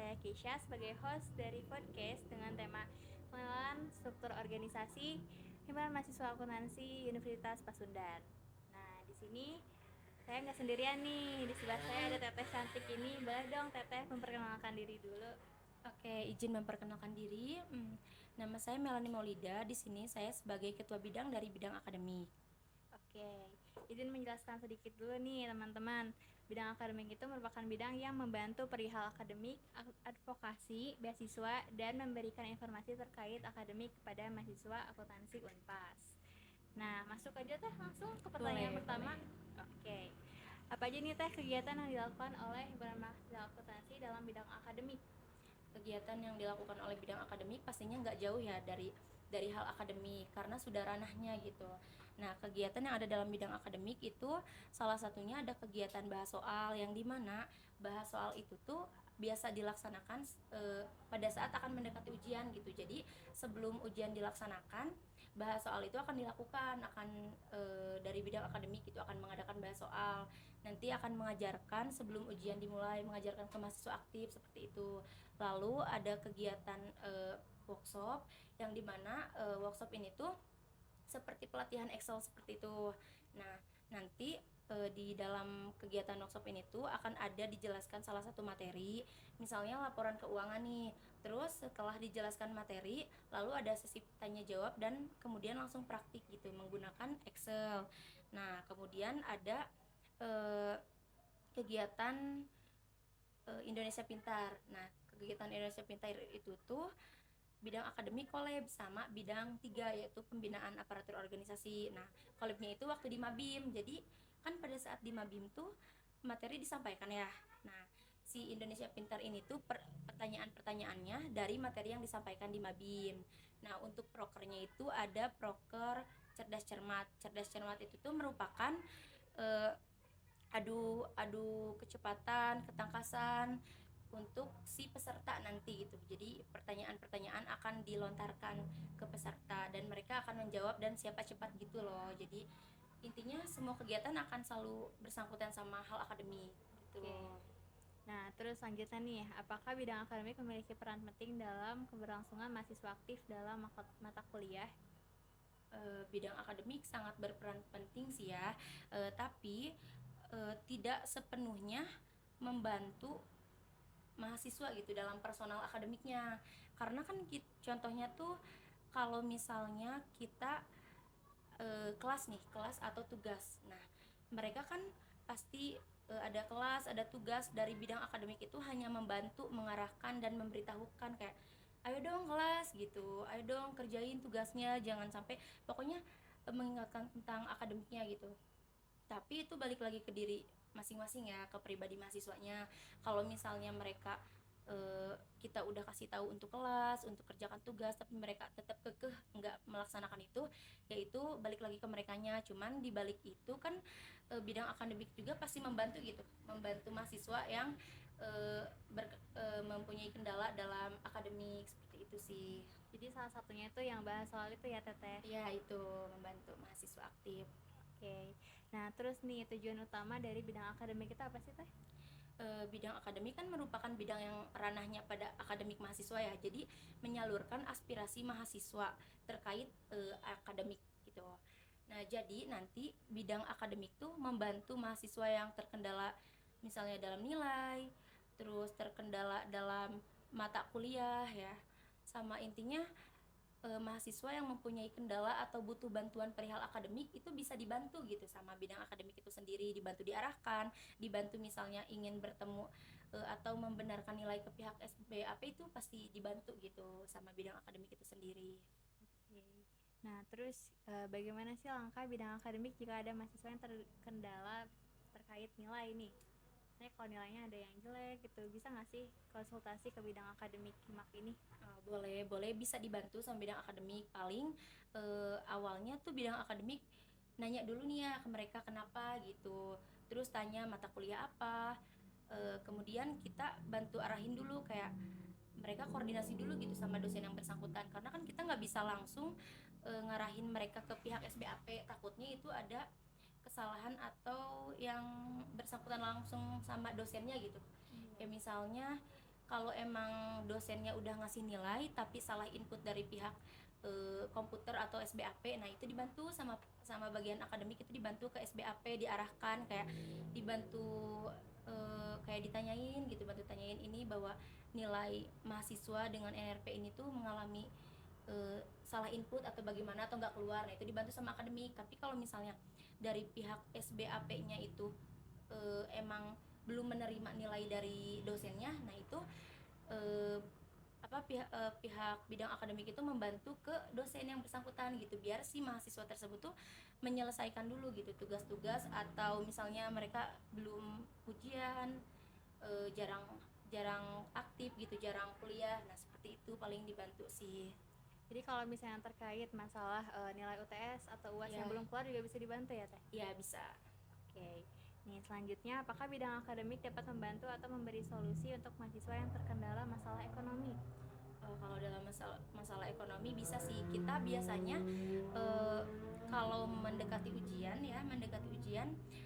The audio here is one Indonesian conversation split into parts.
saya Keisha sebagai host dari podcast dengan tema pengenalan struktur organisasi Himpunan Mahasiswa Akuntansi Universitas Pasundan. Nah, di sini saya nggak sendirian nih, di sebelah saya ada Teteh cantik ini. Boleh dong Teteh memperkenalkan diri dulu. Oke, izin memperkenalkan diri. Nama saya Melanie Maulida. Di sini saya sebagai ketua bidang dari bidang akademik. Oke, izin menjelaskan sedikit dulu nih teman-teman. Bidang akademik itu merupakan bidang yang membantu perihal akademik, advokasi, beasiswa, dan memberikan informasi terkait akademik kepada mahasiswa akuntansi Unpas. Nah, masuk aja teh langsung ke pertanyaan Boleh, pertama. boleh. Oke, apa aja nih teh kegiatan yang dilakukan oleh himpunan mahasiswa akuntansi dalam bidang akademik? Kegiatan yang dilakukan oleh bidang akademik pastinya nggak jauh ya dari hal akademik karena sudah ranahnya gitu. Nah, kegiatan yang ada dalam bidang akademik itu salah satunya ada kegiatan bahas soal yang dimana bahas soal itu tuh biasa dilaksanakan pada saat akan mendekati ujian gitu. Jadi sebelum ujian dilaksanakan, bahas soal itu akan dilakukan, dari bidang akademik itu akan mengadakan bahas soal. Nanti akan mengajarkan sebelum ujian dimulai, mengajarkan ke mahasiswa aktif seperti itu. Lalu ada kegiatan workshop yang dimana workshop ini tuh seperti pelatihan Excel seperti itu. Nah, nanti di dalam kegiatan workshop ini tuh akan ada dijelaskan salah satu materi, misalnya laporan keuangan nih. Terus setelah dijelaskan materi, lalu ada sesi tanya jawab dan kemudian langsung praktik gitu menggunakan Excel. Nah, kemudian ada eh, kegiatan Indonesia Pintar. Nah, kegiatan Indonesia Pintar itu tuh bidang akademik collab sama bidang 3 yaitu pembinaan aparatur organisasi. Nah, collabnya itu waktu di Mabim. Jadi kan pada saat di Mabim tuh materi disampaikan ya. Nah, si Indonesia Pintar ini tuh pertanyaan-pertanyaannya dari materi yang disampaikan di Mabim. Nah, untuk prokernya itu ada proker cerdas cermat. Cerdas cermat itu tuh merupakan eh, adu adu kecepatan, ketangkasan untuk si peserta nanti gitu. Jadi pertanyaan-pertanyaan akan dilontarkan ke peserta dan mereka akan menjawab dan siapa cepat gitu loh. Jadi intinya semua kegiatan akan selalu bersangkutan sama hal akademik Oke. gitu. Nah, terus selanjutnya nih, apakah bidang akademik memiliki peran penting dalam keberlangsungan mahasiswa aktif dalam mata kuliah? Bidang akademik sangat berperan penting sih ya, tapi tidak sepenuhnya membantu mahasiswa gitu dalam personal akademiknya. Karena kan contohnya tuh kalau misalnya kita kelas nih, kelas atau tugas. Nah, mereka kan pasti ada kelas, ada tugas dari bidang akademik itu hanya membantu mengarahkan dan memberitahukan kayak ayo dong kelas gitu, ayo dong kerjain tugasnya, jangan sampai pokoknya mengingatkan tentang akademiknya gitu. Tapi itu balik lagi ke diri masing-masing ya, ke pribadi mahasiswanya. Kalau misalnya mereka kita udah kasih tahu untuk kelas, untuk kerjakan tugas, tapi mereka tetap kekeh nggak melaksanakan itu, yaitu balik lagi ke merekanya. Cuman di balik itu kan bidang akademik juga pasti membantu gitu, membantu mahasiswa yang mempunyai kendala dalam akademik seperti itu sih. Jadi salah satunya itu yang bahas soal itu ya Teteh. Ya itu membantu mahasiswa aktif. Oke. Nah, terus nih tujuan utama dari bidang akademik itu apa sih Teh? Bidang akademik kan merupakan bidang yang ranahnya pada akademik mahasiswa ya. Jadi menyalurkan aspirasi mahasiswa terkait akademik gitu. Nah, jadi nanti bidang akademik tuh membantu mahasiswa yang terkendala misalnya dalam nilai, terus terkendala dalam mata kuliah ya. Sama intinya mahasiswa yang mempunyai kendala atau butuh bantuan perihal akademik itu bisa dibantu gitu sama bidang akademik itu sendiri, dibantu diarahkan, dibantu misalnya ingin bertemu atau membenarkan nilai ke pihak SBAP itu pasti dibantu gitu sama bidang akademik itu sendiri. Oke. Nah, terus bagaimana sih langkah bidang akademik jika ada mahasiswa yang terkendala terkait nilai nih? Misalnya kalau nilainya ada yang jelek gitu, bisa nggak sih konsultasi ke bidang akademik HIMAK ini? Boleh boleh bisa dibantu sama bidang akademik. Paling awalnya tuh bidang akademik nanya dulu nih ya ke mereka kenapa gitu. Terus tanya mata kuliah apa. Kemudian kita bantu arahin dulu kayak mereka koordinasi dulu gitu sama dosen yang bersangkutan karena kan kita nggak bisa langsung ngarahin mereka ke pihak SBAP, takutnya itu ada kesalahan atau yang bersangkutan langsung sama dosennya gitu. Iya. Ya misalnya kalau emang dosennya udah ngasih nilai tapi salah input dari pihak komputer atau SBAP, nah itu dibantu sama sama bagian akademik, itu dibantu ke SBAP, diarahkan kayak dibantu kayak ditanyain gitu, bantu tanyain ini bahwa nilai mahasiswa dengan NRP ini tuh mengalami salah input atau bagaimana atau nggak keluar, nah itu dibantu sama akademik. Tapi kalau misalnya dari pihak SBAP-nya itu emang belum menerima nilai dari dosennya, nah itu eh, pihak bidang akademik itu membantu ke dosen yang bersangkutan gitu, biar si mahasiswa tersebut tuh menyelesaikan dulu gitu tugas-tugas, atau misalnya mereka belum ujian, jarang jarang aktif gitu, jarang kuliah, nah seperti itu paling dibantu sih. Jadi kalau misalnya terkait masalah nilai UTS atau UAS yang Ya, belum keluar juga bisa dibantu ya Teh? ya bisa. Oke. Nih selanjutnya, apakah bidang akademik dapat membantu atau memberi solusi untuk mahasiswa yang terkendala masalah ekonomi? Kalau dalam masalah ekonomi bisa sih, kita biasanya uh, kalau mendekati ujian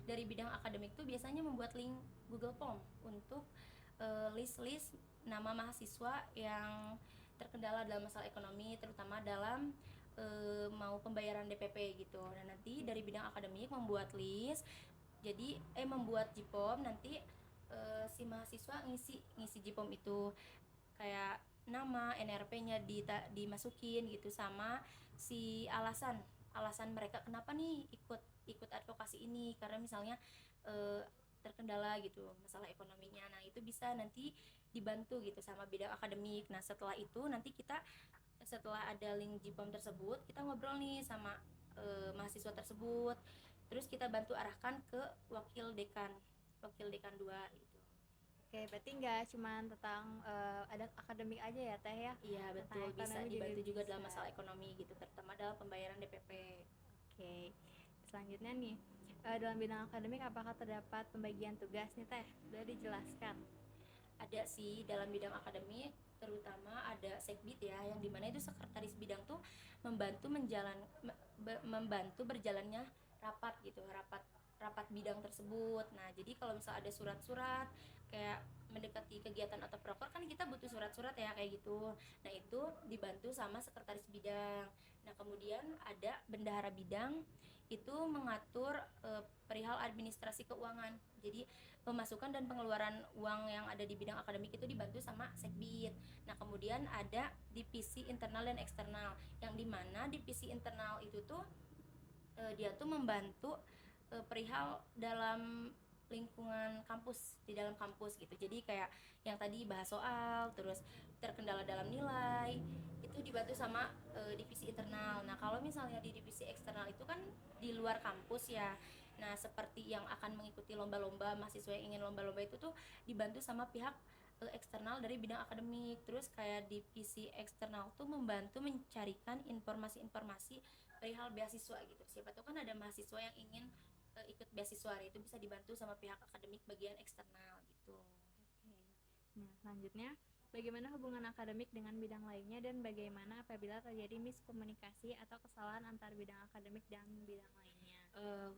dari bidang akademik tuh biasanya membuat link Google Form untuk list-list nama mahasiswa yang terkendala dalam masalah ekonomi, terutama dalam mau pembayaran DPP gitu. Dan nanti dari bidang akademik membuat list, jadi membuat JIPOM, nanti si mahasiswa ngisi ngisi JIPOM itu kayak nama, NRP-nya dimasukin gitu, sama si alasan alasan mereka kenapa nih ikut ikut advokasi ini, karena misalnya eh, terkendala gitu masalah ekonominya. Nah itu bisa nanti dibantu gitu sama bidang akademik. Nah setelah itu nanti kita, setelah ada link JIPOM tersebut, kita ngobrol nih sama mahasiswa tersebut, terus kita bantu arahkan ke wakil dekan 2 gitu. Oke, berarti nggak cuma tentang ada akademik aja ya Teh ya? Iya Tentang betul, bisa ekonomi dibantu juga dalam bisa. masalah ekonomi gitu, terutama dalam pembayaran DPP. Oke, selanjutnya nih, dalam bidang akademik apakah terdapat pembagian tugas nih Teh? Sudah dijelaskan. Ada sih dalam bidang akademik, terutama ada sekbid ya, yang dimana itu sekretaris bidang tuh membantu berjalannya rapat gitu, rapat rapat bidang tersebut. Nah jadi kalau misal ada surat-surat kayak mendekati kegiatan atau proker, kan kita butuh surat-surat ya kayak gitu, nah itu dibantu sama sekretaris bidang. Nah kemudian ada bendahara bidang, itu mengatur perihal administrasi keuangan, jadi pemasukan dan pengeluaran uang yang ada di bidang akademik itu dibantu sama sekbid. Nah kemudian ada divisi internal dan eksternal, yang dimana divisi internal itu tuh dia tuh membantu perihal dalam lingkungan kampus, di dalam kampus gitu. Jadi kayak yang tadi bahas soal, terus terkendala dalam nilai, itu dibantu sama divisi internal. Nah kalau misalnya di divisi eksternal itu kan di luar kampus ya, nah seperti yang akan mengikuti lomba-lomba, mahasiswa yang ingin lomba-lomba itu tuh dibantu sama pihak eksternal dari bidang akademik. Terus kayak divisi eksternal tuh membantu mencarikan informasi-informasi perihal beasiswa gitu, siapa tahu kan ada mahasiswa yang ingin ikut beasiswa, itu bisa dibantu sama pihak akademik bagian eksternal gitu. Oke. Nah, selanjutnya, bagaimana hubungan akademik dengan bidang lainnya dan bagaimana apabila terjadi miskomunikasi atau kesalahan antar bidang akademik dan bidang lainnya?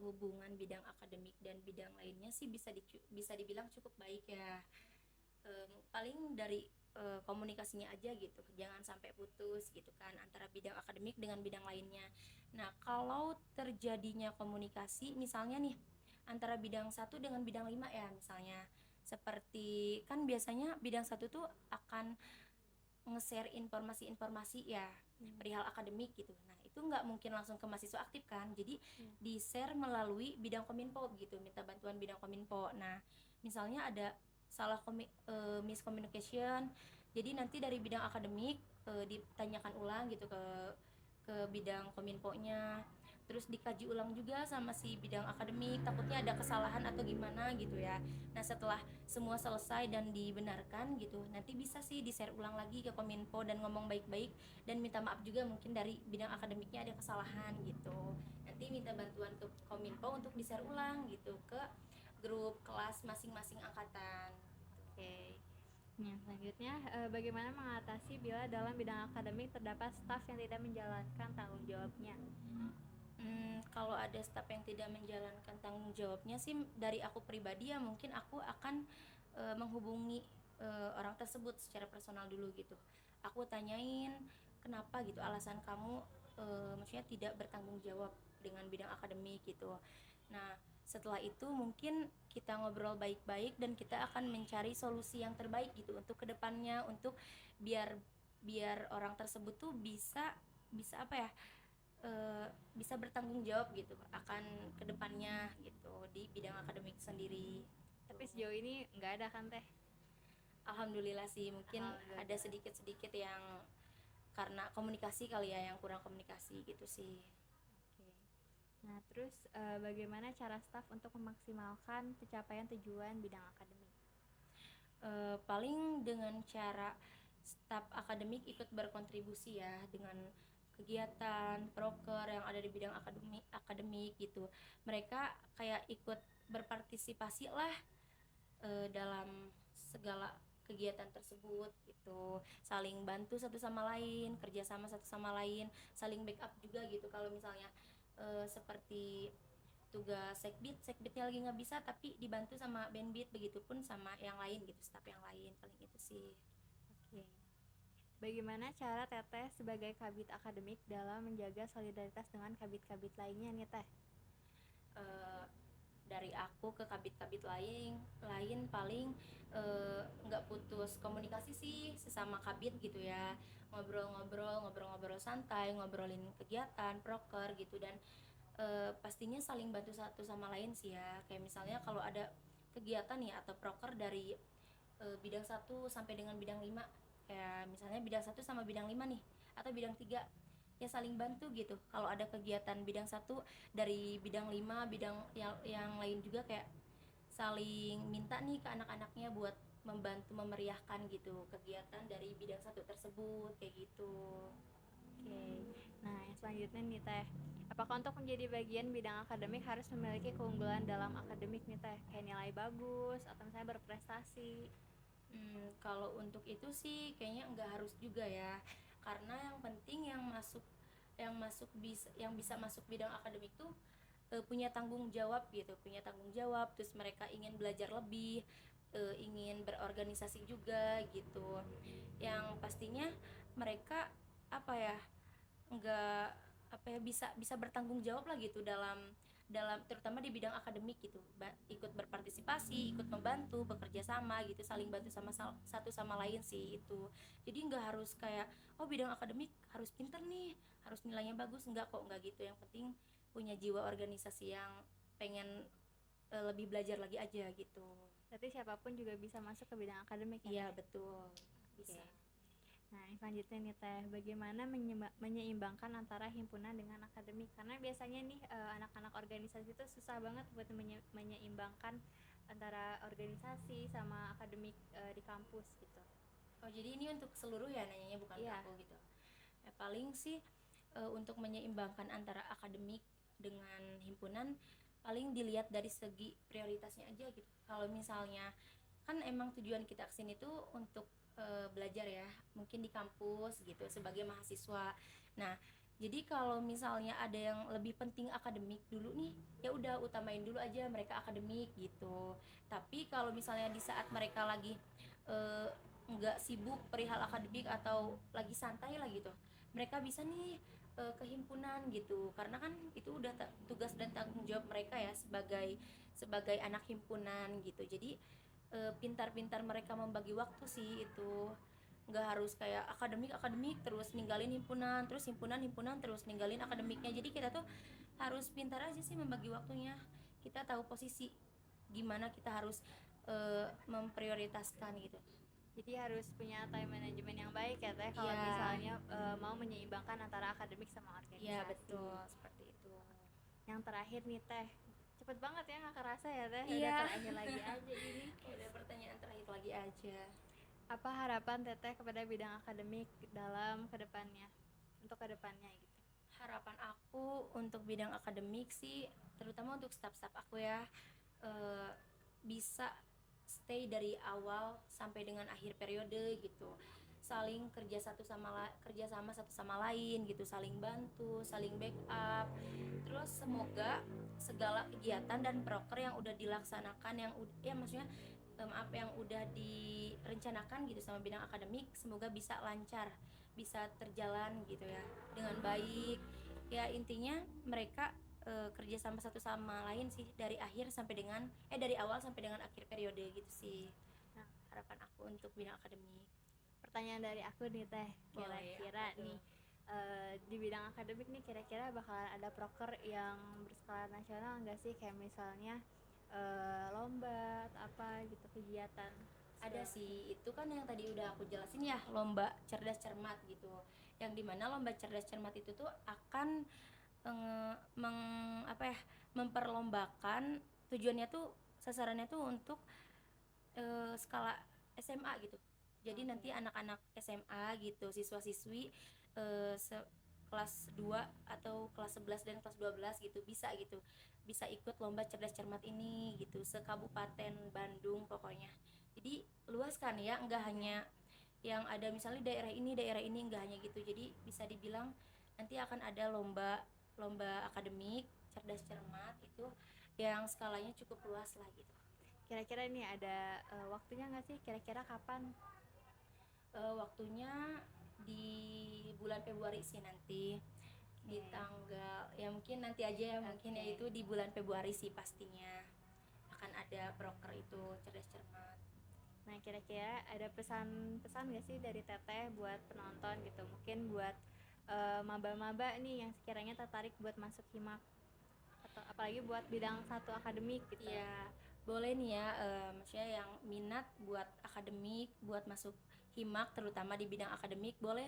Hubungan bidang akademik dan bidang lainnya sih bisa dibilang cukup baik ya. Paling dari komunikasinya aja gitu, jangan sampai putus gitu kan antara bidang akademik dengan bidang lainnya. Nah kalau terjadinya komunikasi misalnya nih antara bidang satu dengan bidang 5 ya, misalnya seperti kan biasanya bidang satu tuh akan nge-share informasi-informasi ya perihal akademik gitu. Nah itu nggak mungkin langsung ke mahasiswa aktif kan, jadi di-share melalui bidang kominfo gitu, minta bantuan bidang kominfo. Nah misalnya ada salah miscommunication, jadi nanti dari bidang akademik ditanyakan ulang gitu ke bidang kominfonya, terus dikaji ulang juga sama si bidang akademik, takutnya ada kesalahan atau gimana gitu ya. Nah setelah semua selesai dan dibenarkan gitu, nanti bisa sih di-share ulang lagi ke kominfo dan ngomong baik-baik dan minta maaf juga, mungkin dari bidang akademiknya ada kesalahan gitu, nanti minta bantuan ke kominfo untuk di-share ulang gitu ke grup kelas masing-masing angkatan. Oke. Nah, selanjutnya, bagaimana mengatasi bila dalam bidang akademik terdapat staf yang tidak menjalankan tanggung jawabnya? Kalau ada staf yang tidak menjalankan tanggung jawabnya sih, dari aku pribadi ya mungkin aku akan menghubungi orang tersebut secara personal dulu gitu. Aku tanyain kenapa gitu alasan kamu maksudnya tidak bertanggung jawab dengan bidang akademik gitu. Nah, setelah itu mungkin kita ngobrol baik-baik dan kita akan mencari solusi yang terbaik gitu untuk kedepannya, untuk biar biar orang tersebut tuh bisa bisa apa ya, bisa bertanggung jawab gitu akan kedepannya gitu di bidang akademik sendiri. Tapi Tuh. sejauh ini nggak ada kan teh? Alhamdulillah sih, mungkin ada Alhamdulillah. sedikit-sedikit yang karena komunikasi kali ya, yang kurang komunikasi gitu sih. Oke. Nah, terus bagaimana cara staf untuk memaksimalkan pencapaian tujuan bidang akademik? Paling dengan cara staf akademik ikut berkontribusi ya dengan kegiatan proker yang ada di bidang akademik gitu. Mereka kayak ikut berpartisipasi lah dalam segala kegiatan tersebut gitu, saling bantu satu sama lain, kerjasama satu sama lain, saling backup juga gitu kalau misalnya seperti tugas sekbitnya lagi nggak bisa tapi dibantu sama bandbit, begitupun sama yang lain gitu, staf yang lain, paling itu sih. Oke. Bagaimana cara Teteh sebagai kabit akademik dalam menjaga solidaritas dengan kabit-kabit lainnya nih Teh? Eh, dari aku ke kabit-kabit lain paling nggak putus komunikasi sih sesama kabit gitu ya, ngobrol-ngobrol santai, ngobrolin kegiatan proker gitu, dan pastinya saling bantu satu sama lain sih ya, kayak misalnya kalau ada kegiatan nih atau proker dari bidang satu sampai dengan bidang 5, kayak misalnya bidang satu sama bidang 5 nih atau bidang 3, ya saling bantu gitu. Kalau ada kegiatan bidang satu dari bidang 5, bidang yang lain juga kayak saling minta nih ke anak-anaknya buat membantu memeriahkan gitu kegiatan dari bidang satu tersebut kayak gitu. Oke. Nah, yang selanjutnya nih Teh. Apakah untuk menjadi bagian bidang akademik harus memiliki keunggulan dalam akademik nih Teh? Kayak nilai bagus atau misalnya berprestasi? Kalau untuk itu sih kayaknya nggak harus juga ya, karena yang penting yang bisa masuk bidang akademik tuh punya tanggung jawab gitu, punya tanggung jawab, terus mereka ingin belajar lebih, ingin berorganisasi juga gitu, yang pastinya mereka apa ya, nggak apa ya, bisa bisa bertanggung jawab lah gitu dalam dalam terutama di bidang akademik gitu, ikut berpartisipasi, ikut membantu, bekerja sama gitu, saling bantu sama satu sama lain sih itu. Jadi nggak harus kayak oh bidang akademik harus pinter nih, harus nilainya bagus, nggak kok, nggak gitu, yang penting punya jiwa organisasi yang pengen lebih belajar lagi aja gitu. Berarti siapapun juga bisa masuk ke bidang akademik ya Iya Teh? betul, Oke. bisa. Nah, yang selanjutnya nih Teh, bagaimana menyeimbangkan antara himpunan dengan akademik? Karena biasanya nih anak-anak organisasi itu susah banget buat menyeimbangkan antara organisasi sama akademik di kampus gitu. Oh jadi ini untuk seluruh ya nanyanya, bukan ke Iya. aku gitu. Ya, paling sih untuk menyeimbangkan antara akademik dengan himpunan paling dilihat dari segi prioritasnya aja gitu. Kalau misalnya kan emang tujuan kita kesini tuh untuk belajar ya, mungkin di kampus gitu sebagai mahasiswa. Nah, jadi kalau misalnya ada yang lebih penting akademik dulu nih, ya udah utamain dulu aja mereka akademik gitu. Tapi kalau misalnya di saat mereka lagi eh, nggak sibuk perihal akademik atau lagi santai lah gitu, mereka bisa nih ke himpunan gitu, karena kan itu udah tugas dan tanggung jawab mereka ya sebagai sebagai anak himpunan gitu. Jadi pintar-pintar mereka membagi waktu sih itu, nggak harus kayak akademik akademik terus ninggalin himpunan, terus himpunan terus ninggalin akademiknya. Jadi kita tuh harus pintar aja sih membagi waktunya, kita tahu posisi gimana kita harus memprioritaskan gitu. Jadi harus punya time management yang baik ya Teh kalau Iya, misalnya mau menyeimbangkan antara akademik sama iya organisasi. betul seperti itu. Yang terakhir nih Teh, cepet banget ya nggak kerasa ya Teh, udah Iya. terakhir lagi aja ini. Udah pertanyaan terakhir lagi aja. Apa harapan Teteh kepada bidang akademik dalam kedepannya, untuk kedepannya gitu? Harapan aku untuk bidang akademik sih, terutama untuk staf-staf aku ya, eh, bisa stay dari awal sampai dengan akhir periode gitu, saling kerja sama satu sama lain gitu, saling bantu, saling backup. Terus semoga segala kegiatan dan proker yang udah dilaksanakan, yang ya maksudnya apa yang udah direncanakan gitu sama bidang akademik semoga bisa lancar, bisa terjalan gitu ya dengan baik. Ya intinya mereka kerja sama satu sama lain sih dari dari awal sampai dengan akhir periode gitu sih. Nah, Harapan aku untuk bidang akademik. pertanyaan dari aku nih Teh, Boleh, kira-kira apa tuh? nih di bidang akademik nih kira-kira bakalan ada proker yang berskala nasional nggak sih, kayak misalnya lomba atau apa gitu, kegiatan Ada segala sih, macam. itu kan yang tadi udah aku jelasin ya, lomba cerdas cermat gitu. Yang dimana lomba cerdas cermat itu tuh akan eh, meng apa ya memperlombakan, tujuannya tuh sasarannya tuh untuk skala SMA gitu. Jadi nanti Oke. anak-anak SMA gitu, siswa-siswi kelas 2 atau kelas 11 dan kelas 12 gitu bisa ikut lomba cerdas cermat ini gitu, se-Kabupaten Bandung pokoknya. Jadi luas kan ya, enggak Oke. hanya yang ada misalnya daerah ini, enggak hanya gitu. Jadi bisa dibilang nanti akan ada lomba lomba akademik cerdas cermat itu yang skalanya cukup luas lah gitu. Kira-kira ini ada waktunya nggak sih, kira-kira kapan? Waktunya di bulan Februari sih nanti, di Oke. tanggal ya mungkin nanti aja ya, mungkin ya Oke. itu di bulan Februari sih pastinya akan ada proker itu cerdas cermat. Nah, kira-kira ada pesan-pesan gak sih dari Teteh buat penonton gitu? Mungkin buat maba-maba nih yang sekiranya tertarik buat masuk HIMAK, atau apalagi buat bidang satu akademik gitu. Ya boleh nih ya, maksudnya yang minat buat akademik, buat masuk HIMAK terutama di bidang akademik, boleh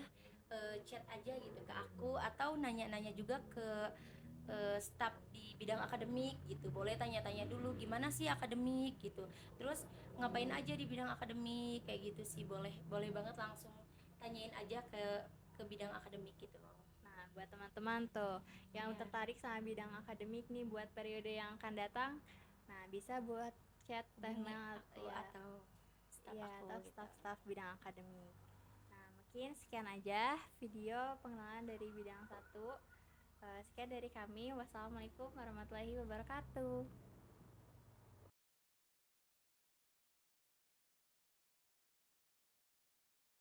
chat aja gitu ke aku atau nanya-nanya juga ke staf di bidang akademik gitu. Boleh tanya-tanya dulu gimana sih akademik gitu, terus ngapain aja di bidang akademik kayak gitu sih. Boleh boleh banget langsung tanyain aja ke bidang akademik gitu. Nah, buat teman-teman tuh yang Ya, tertarik sama bidang akademik nih buat periode yang akan datang, nah bisa buat chat Teh hubungi Mel aku ya, atau staf ya aku atau gitu. staf-staf bidang akademik. Nah, mungkin sekian aja video pengenalan dari bidang satu. Sekian dari kami. Wassalamualaikum warahmatullahi wabarakatuh.